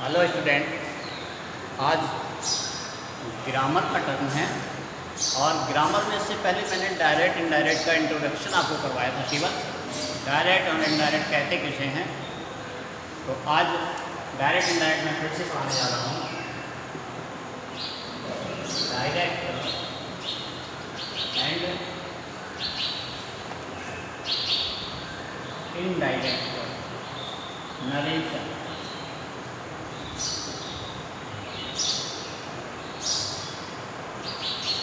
Hello student, आज grammar का term है और ग्रामर में से पहले मैंने डायरेक्ट इनडायरेक्ट का इंट्रोडक्शन आपको करवाया था केवल। डायरेक्ट और इनडायरेक्ट कहते किसे हैं, तो आज डायरेक्ट इनडायरेक्ट मैं फिर से पढ़ाने जा रहा हूँ। Direct and indirect narration.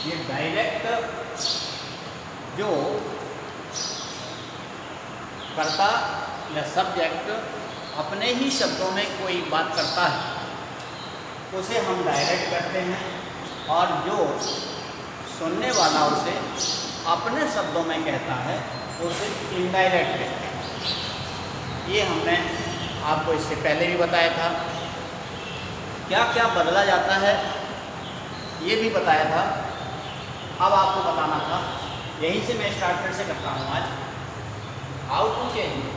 ये डायरेक्ट जो कर्ता या सब्जेक्ट अपने ही शब्दों में कोई बात करता है उसे हम डायरेक्ट करते हैं, और जो सुनने वाला उसे अपने शब्दों में कहता है उसे इनडायरेक्ट कहते हैं। ये हमने आपको इससे पहले भी बताया था। क्या क्या बदला जाता है ये भी बताया था। अब आपको बताना था, यहीं से मैं स्टार्ट फिर से करता हूँ आज। How to change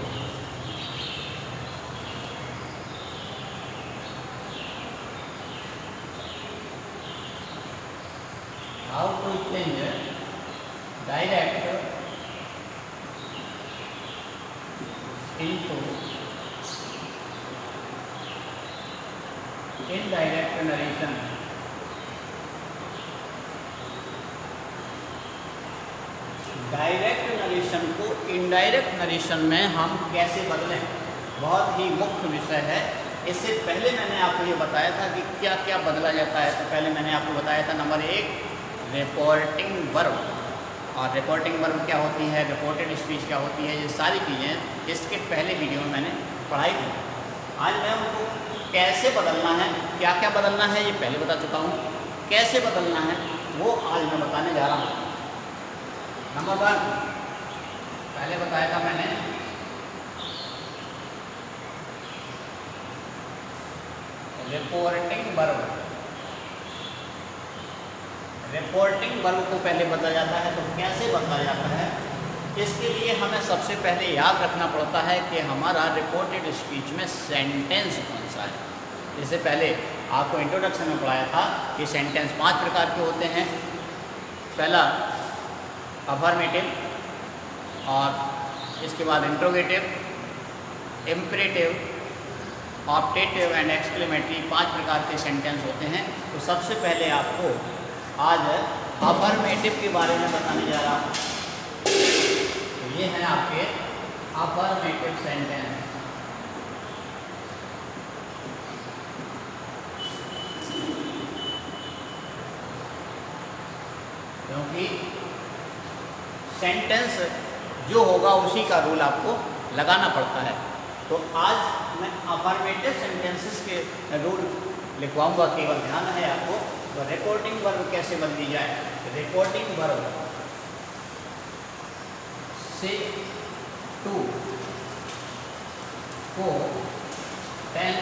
direct into indirect narration. Direct narration को इनडायरेक्ट नरेशन में हम कैसे बदलें, बहुत ही मुख्य विषय है। इससे पहले मैंने आपको ये बताया था कि क्या क्या बदला जाता है। तो पहले मैंने आपको बताया था नंबर 1 रिपोर्टिंग वर्ब, और रिपोर्टिंग वर्ब क्या होती है, रिपोर्टेड स्पीच क्या होती है, ये सारी चीज़ें इसके पहले वीडियो में मैंने पढ़ाई थी। आज मैं उनको कैसे बदलना है, क्या क्या बदलना है ये पहले बता चुका हूँ। कैसे बदलना है वो आज मैं बताने जा रहा हूँ। नंबर 1 पहले बताया था मैंने, रिपोर्टिंग वर्ब। रिपोर्टिंग वर्ब को पहले बदला जाता है। तो कैसे बदला जाता है, इसके लिए हमें सबसे पहले याद रखना पड़ता है कि हमारा रिपोर्टेड स्पीच में सेंटेंस कौन सा है। इससे पहले आपको इंट्रोडक्शन में पढ़ाया था कि सेंटेंस 5 प्रकार के होते हैं। पहला अफर्मेटिव, और इसके बाद interrogative, imperative, optative and exclamatory, 5 प्रकार के सेंटेंस होते हैं। तो सबसे पहले आपको आज अफर्मेटिव के बारे में बताने जा रहा हूँ। तो ये है आपके अफर्मेटिव सेंटेंस। क्योंकि सेंटेंस जो होगा उसी का रूल आपको लगाना पड़ता है। तो आज मैं अफर्मेटिव सेंटेंसेस के रूल लिखवाऊंगा, केवल ध्यान है आपको। तो रिपोर्टिंग वर्ब कैसे बदली जाए। रिपोर्टिंग वर्ब से टू को टेल,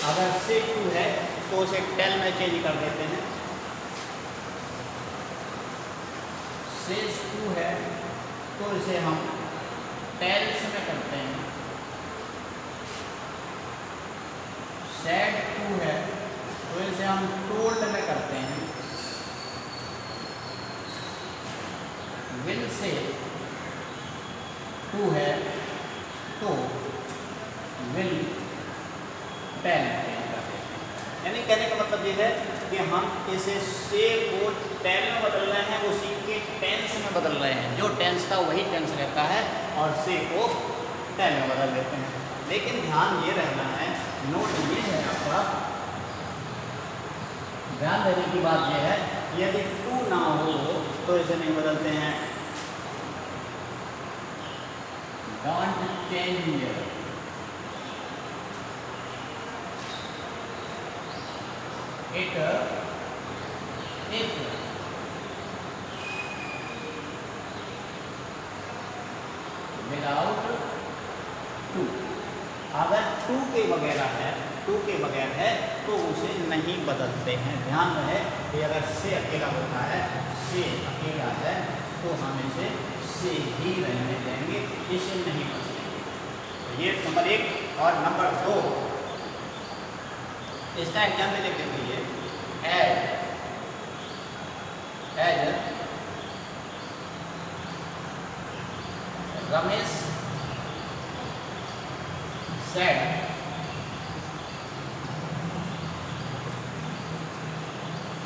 अगर से टू है तो उसे टेल में चेंज कर देते हैं। सेज टू है तो इसे हम टेल्स में करते हैं। सेड टू है तो इसे हम टोल्ड में करते हैं। विल से टू है तो विल टेल करते हैं। यानी कहने का मतलब ये है कि हम इसे से को टेल में बदल रहे हैं, उसी के टेंस में बदल रहे हैं। जो टेंस था वही टेंस रहता है और से को टेल में बदल देते हैं। लेकिन ध्यान ये रहना है, नोट ये है आपका, ध्यान देने की बात यह है, यदि टू ना हो तो इसे नहीं बदलते हैं। Don't change it if without to. अगर टू के बगैर है तो उसे नहीं बदलते हैं। ध्यान रहे कि अगर से अकेला होता है, से अकेला है तो हम इसे से ही रहने देंगे, इसे नहीं बदलेंगे। तो ये नंबर 1 और नंबर 2 इसका एग्जाम में लिख दीजिए, as Ramesh said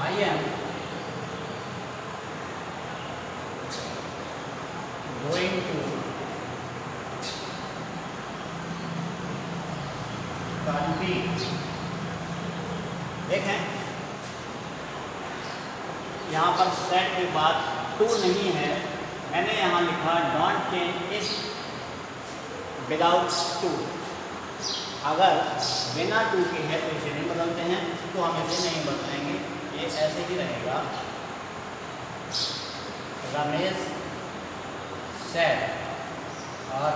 I am going to compete। देखें यहाँ पर सेट के बाद टू नहीं है, मैंने यहाँ लिखा don't change it without to. अगर बिना टू के है तो इसे नहीं बदलते हैं, तो हम इसे नहीं बदलेंगे, ये ऐसे ही रहेगा। रमेश सेड, और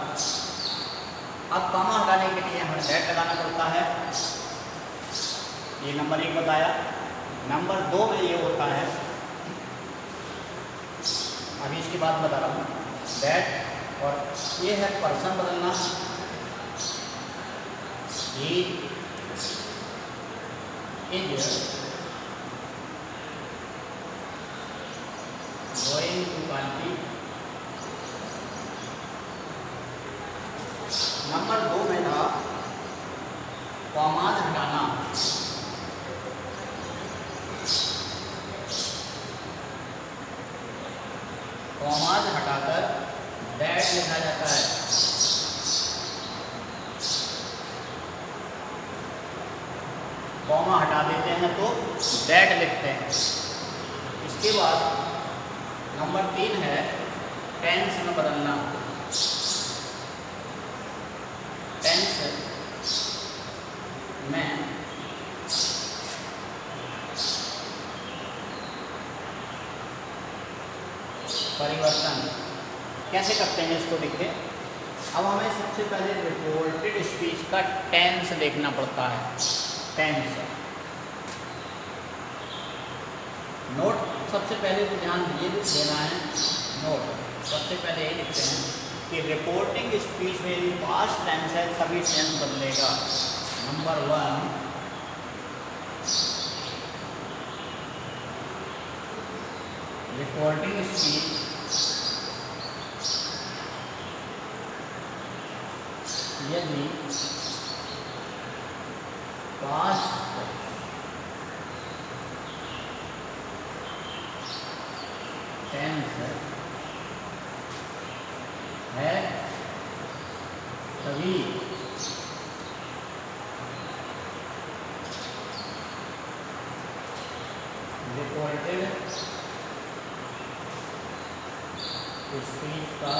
अब कॉमा हटाने के लिए हमें सेट लगाना पड़ता है। ये नंबर 1 बताया। नंबर 2 में ये होता है, अभी इसकी बात बता रहा हूँ, दैट, और ये है पर्सन बदलना, he is going to compete। Number 2 में था कॉमाज हटाना, कॉमाज हटाकर दैट लिखा जाता है। कॉमा हटा देते हैं तो दैट लिखते हैं। इसके बाद नंबर 3 है टेंस में बदलना। टेंस में परिवर्तन कैसे करते हैं इसको देखिए। अब हमें सबसे पहले रिपोर्टेड स्पीच का टेंस देखना पड़ता है। टेंस नोट सबसे पहले तो ध्यान ये देना है, नोट सबसे पहले ये लिखते हैं कि रिपोर्टिंग स्पीच में यदि पास्ट टेंस है तभी टेंस बदलेगा। नंबर 1 रिपोर्टिंग स्पीच यदि पास्ट टेंस है तभी रिपोर्टेड स्पीच का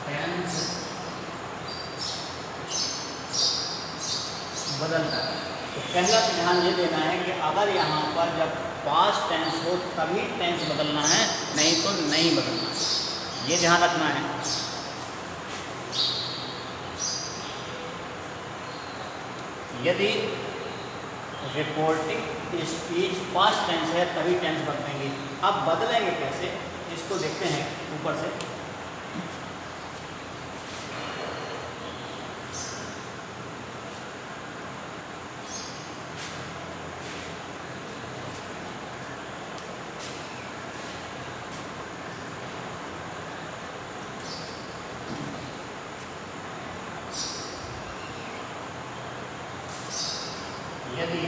टेंस बदलता है। तो पहला ध्यान ये देना है कि अगर यहाँ पर जब पास्ट टेंस हो तभी टेंस बदलना है, नहीं तो नहीं बदलना है, ये ध्यान रखना है। यदि रिपोर्टिंग स्पीच पास्ट टेंस है तभी टेंस बदलेंगे। अब बदलेंगे कैसे, इसको देखते हैं ऊपर से। यदि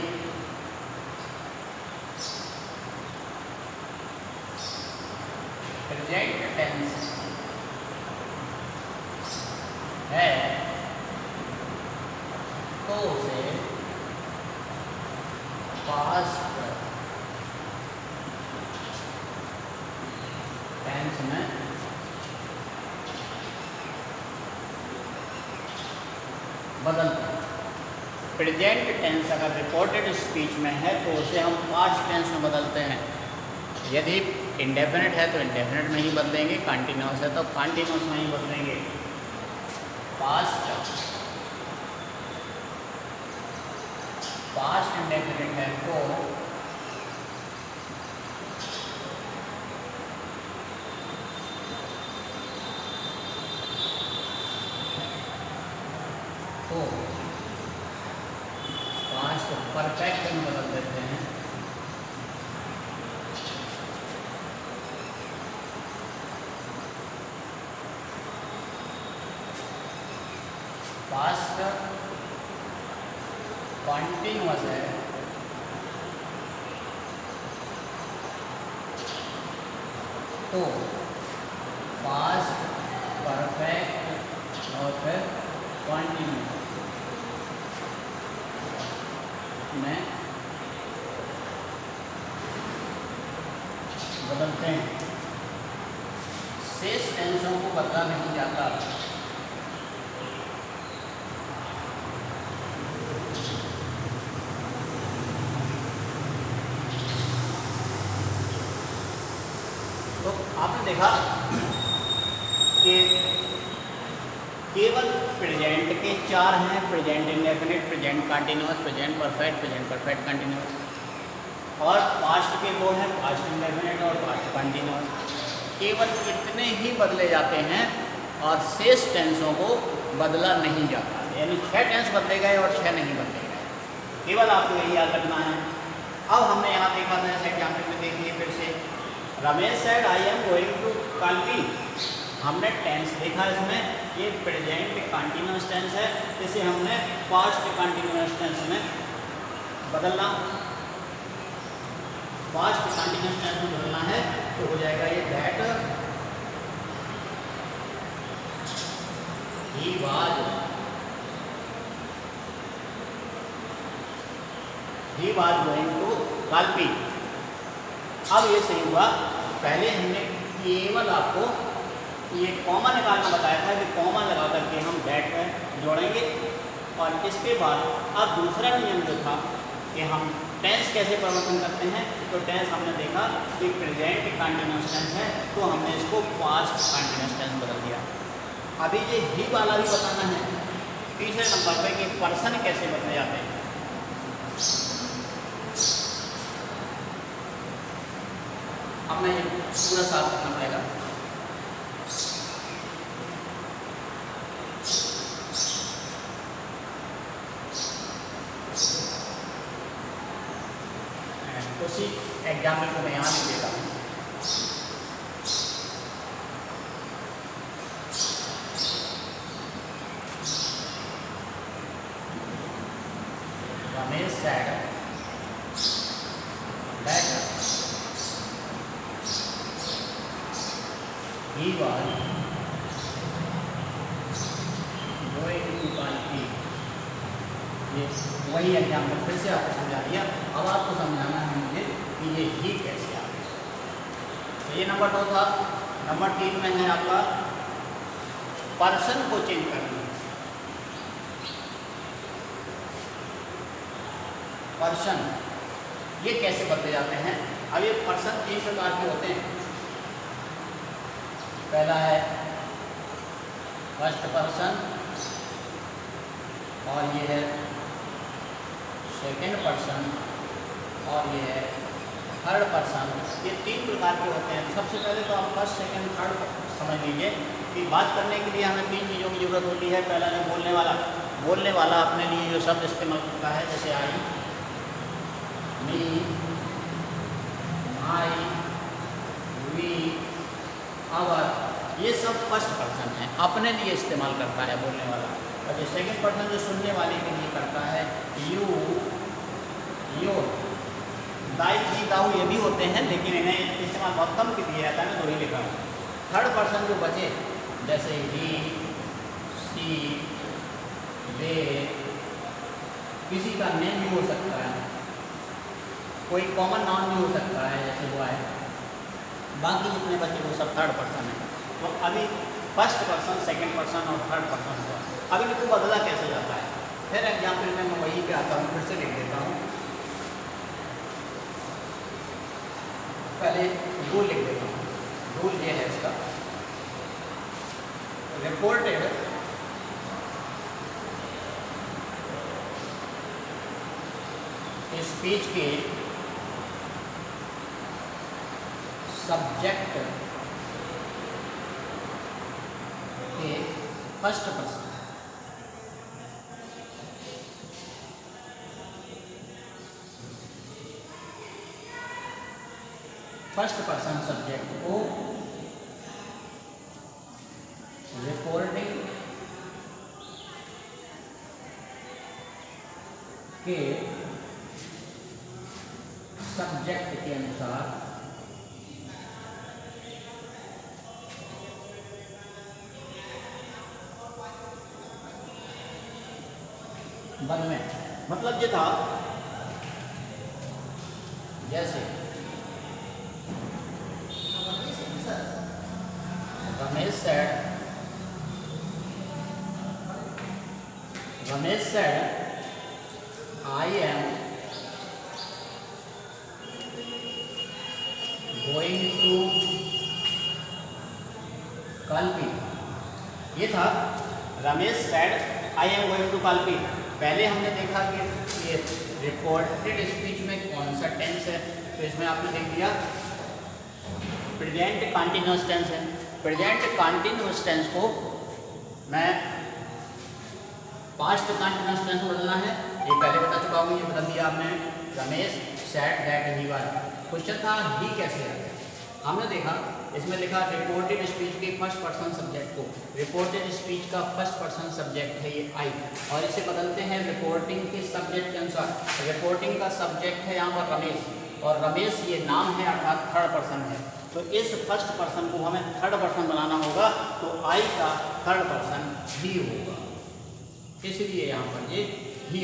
प्रेजेंट टेंस है तो उसे पास्ट टेंस में बदलते हैं। प्रेजेंट टेंस अगर रिपोर्टेड स्पीच में है तो उसे हम पास्ट टेंस में बदलते हैं। यदि इंडेफिनिट है तो इंडेफिनिट में ही बदलेंगे, कंटिन्यूअस है तो कंटिन्यूअस में ही बदलेंगे। पास्ट इंडेफिनिट है तो पास्ट कॉन्टिन्यूअस है तो पास्ट परफेक्ट और फिर कॉन्टिन्यूअस में बदलते हैं। शेष टेंसों को बदला नहीं जाता। तो आपने देखा कि केवल प्रेजेंट के 4 हैं, present indefinite, present continuous, present perfect, present perfect continuous, और पास्ट के 2 हैं, पास्ट इंडेफिनिट और पास्ट कंटिन्यूअस। केवल इतने ही बदले जाते हैं और शेष टेंसों को बदला नहीं जाता, यानी 6 टेंस बदले गए और 6 नहीं बदले गए, केवल आपको यही याद रखना है। अब हमने यहाँ देखा था, ऐसे एग्जाम्पल में देखिए फिर से, Ramesh said I am going to Kalvi. हमने टेंस देखा इसमें, ये प्रेजेंट कंटिन्यूअस टेंस है, इसे हमने पास्ट कंटिन्यूअस टेंस में बदलना, पास्ट कंटिन्यूअस टेंस में बदलना है, तो हो जाएगा ये that he was going to Kalvi. अब ये सही हुआ। पहले हमने केवल आपको ये कॉमा निकालना बताया था कि कॉमा लगा करके हम दैट में जोड़ेंगे, और इसके बाद अब दूसरा नियम जो था कि हम टेंस कैसे परिवर्तन करते हैं, तो टेंस हमने देखा कि प्रेजेंट कंटिन्यूअस टेंस है तो हमने इसको पास्ट कंटिन्यूअस टेंस बदल दिया। अभी ये ही वाला भी बताना है तीसरे नंबर पे कि पर्सन कैसे बदले जाते हैं। अब मैं ये पूरा साफ करना पड़ेगा। उसी एग्जाम्पल को मैं यहाँ लिख देता हूँ। Ramesh said that he was going to Kalki। ये वही एग्जाम्पल फिर से आपको समझा दिया। अब आपको समझाना है मुझे कि ये ही कैसे आ गया। तो ये नंबर 2 था। नंबर 3 में है आपका पर्सन को चेंज करना। पर्सन ये कैसे बदले जाते हैं। अब ये पर्सन 3 प्रकार के होते हैं। पहला है फर्स्ट पर्सन, और ये है सेकंड पर्सन, और ये है थर्ड पर्सन। ये 3 प्रकार के होते हैं। सबसे पहले तो आप फर्स्ट सेकंड थर्ड समझ लीजिए कि बात करने के लिए हमें 3 चीज़ों की ज़रूरत होती है। पहला है बोलने वाला अपने लिए जो शब्द इस्तेमाल करता है, जैसे आई, मी, आई, वी, आवर, ये सब फर्स्ट पर्सन है, अपने लिए इस्तेमाल करता है बोलने वाला। और ये सेकंड पर्सन जो सुनने वाले के लिए करता है, यू, योर, दाई, दी, दाऊ ये भी होते हैं, लेकिन इन्हें इस्तेमाल बहुत कम के दिया जाता है ना, तो ही लिखा है। थर्ड पर्सन जो बचे, जैसे ही, सी, वे, किसी का नेम भी हो सकता है, कोई कॉमन नाउन भी हो सकता है, जैसे वो है। बाकी जितने बचे वो सब थर्ड पर्सन है। तो अभी फर्स्ट पर्सन, सेकंड पर्सन और थर्ड पर्सन हुआ। अब इनको बदला कैसे जाता है। फिर एग्जाम्पल में मैं वहीं पे आता हूँ, फिर से लिख देता हूँ। पहले रूल लिख देता हूँ। रूल ये है इसका, रिपोर्टेड स्पीच के सब्जेक्ट के first person, first person subject को रिपोर्टिंग के सब्जेक्ट के अनुसार बदलें। मतलब ये था, जैसे Ramesh said, I am going to Kalpi। ये था Ramesh said, I am going to Kalpi। पहले हमने देखा कि ये रिपोर्टेड स्पीच में कौन सा टेंस है, तो इसमें आपने देख दिया प्रेजेंट कंटिन्यूअस टेंस है। प्रेजेंट कंटिन्यूअस टेंस को मैं पास्ट कंटिन्यूअस टेंस में बदलना है, ये पहले बता चुका हूँ, ये बदल दिया आपने। Ramesh said that he was. Question था ही कैसे आता है, हमने देखा इसमें लिखा रिपोर्टेड स्पीच के फर्स्ट पर्सन सब्जेक्ट को, रिपोर्टेड स्पीच का फर्स्ट पर्सन सब्जेक्ट है ये आई, और इसे बदलते हैं रिपोर्टिंग के सब्जेक्ट के अनुसार। रिपोर्टिंग का सब्जेक्ट है यहाँ पर रमेश, और रमेश ये नाम है अर्थात थर्ड पर्सन है, तो इस फर्स्ट पर्सन को हमें थर्ड पर्सन बनाना होगा, तो आई का थर्ड पर्सन ही होगा, इसलिए यहाँ पर ये ही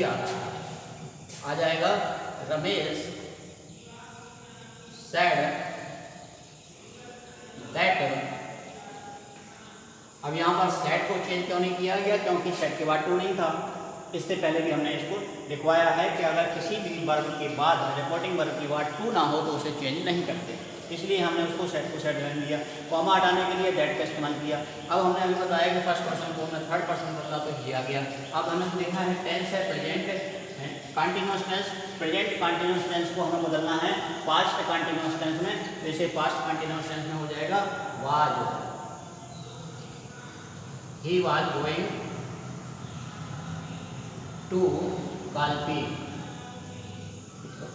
आ जाएगा। Ramesh said that. अब यहाँ पर सेड को चेंज क्यों नहीं किया गया, क्योंकि सेड के बाद टू नहीं था। इससे पहले भी हमने इसको लिखवाया है कि अगर किसी भी वर्ब के बाद रिपोर्टिंग वर्ब के बाद टू ना हो तो उसे चेंज नहीं करते, इसलिए हमने उसको सेट को सेट रहने दिया। कॉमा हटाने के लिए दैट का इस्तेमाल किया। अब हमने अभी बताया कि फर्स्ट पर्सन को हमने थर्ड पर्सन बदला तो ही आ गया। अब हमने देखा है टेंस है present continuous tense, present continuous tense को हमें बदलना है पास्ट कंटिन्यूअस टेंस में, तो इसे पास्ट कंटिन्यूअस टेंस में हो जाएगा was. He was going to Kalpi.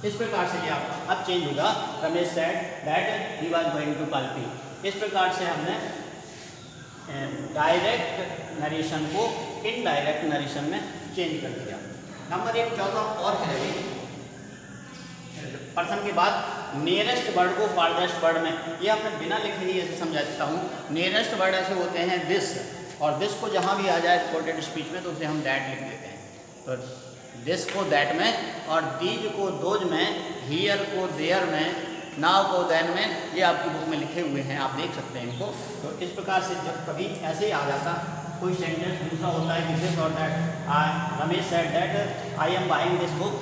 इस प्रकार से ये अब चेंज होगा, Ramesh said that he was going to Kalpi. इस प्रकार से हमने डायरेक्ट नरेशन को इनडायरेक्ट नरेशन में चेंज कर दिया। नंबर एक चौथा और है पर्सन के बाद नियरेस्ट वर्ड को फारदेस्ट वर्ड में, ये आपने बिना लिखे ही ऐसे समझा देता हूँ। नियरेस्ट वर्ड ऐसे होते हैं दिस, और दिस को जहाँ भी आ जाए रिपोर्टेड स्पीच में तो उसे हम दैट लिख देते हैं, तो दिस को दैट में, और दीज को दोज में, हियर को देयर में, नाउ को देन में, ये आपकी बुक में लिखे हुए हैं, आप देख सकते हैं इनको। तो इस प्रकार से जब कभी ऐसे ही आ जाता कोई सेंटेंस दूसरा होता है कि दिस और that, Ramesh said that I am buying this book,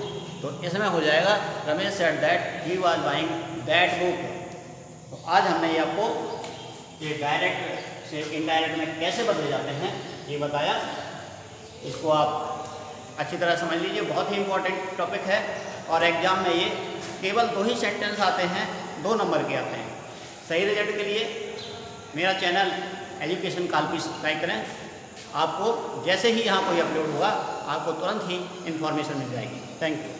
तो इसमें हो जाएगा Ramesh said that he was buying that book. तो आज हमने ये आपको ये डायरेक्ट से इनडायरेक्ट में कैसे बदले जाते हैं ये बताया, इसको आप अच्छी तरह समझ लीजिए, बहुत ही इंपॉर्टेंट टॉपिक है। और एग्जाम में ये केवल 2 ही सेंटेंस आते हैं, 2 नंबर के आते हैं। सही रिजल्ट के लिए मेरा चैनल एजुकेशन काल्पी सब्सक्राइब करें, आपको जैसे ही यहाँ कोई अपलोड होगा आपको तुरंत ही इन्फॉर्मेशन मिल जाएगी। Thank you.